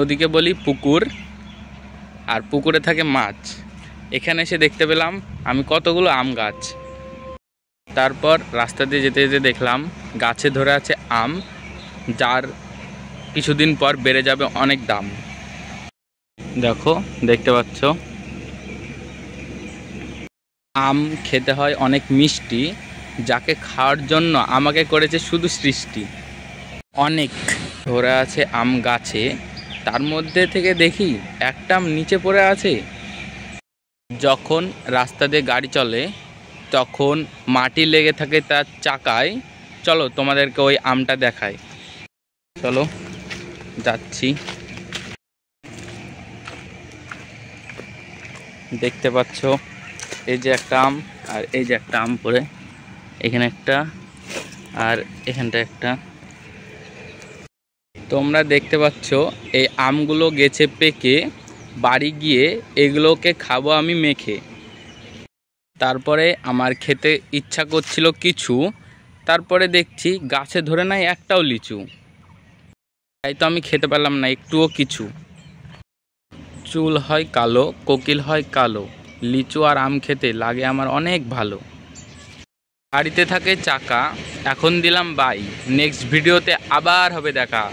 নদীকে বলি পুকুর, আর পুকুরে থাকে মাছ। এখানে এসে দেখতে পেলাম আমি কতগুলো আম গাছ। তারপর রাস্তা দিয়ে যেতে যেতে দেখলাম গাছে ধরে আছে আম, যার কিছুদিন পর বেড়ে যাবে অনেক দাম। দেখো, দেখতে পাচ্ছ আম খেতে হয় অনেক মিষ্টি, যাকে খাওয়ার জন্য আমাকে করেছে শুধু সৃষ্টি। অনেক ধরে আছে আম গাছে, তার মধ্যে থেকে দেখি একটা আম নিচে পড়ে আছে। যখন রাস্তা দিয়ে গাড়ি চলে তখন মাটি লেগে থাকে তার চাকায়। চলো তোমাদেরকে ওই আমটা দেখাই, চলো যাচ্ছি। দেখতে পাচ্ছ এই যে একটা আম, আর এই যে একটা আম পড়ে, এখানে একটা আর এখানটা একটা। তোমরা দেখতে পাচ্ছ এই আমগুলো গেছে পেকে, বাড়ি গিয়ে এগুলোকে খাবো আমি মেখে। তারপরে আমার খেতে ইচ্ছা করছিল কিছু, তারপরে দেখছি গাছে ধরে নাই একটাও লিচু, তাই তো আমি খেতে পারলাম না একটুও কিছু। চুল হয় কালো, কোকিল হয় কালো, লিচু আর আম খেতে লাগে আমার অনেক ভালো। গাড়িতে থাকে চাকা, এখন দিলাম বাই। নেক্সট ভিডিওতে আবার হবে দেখা।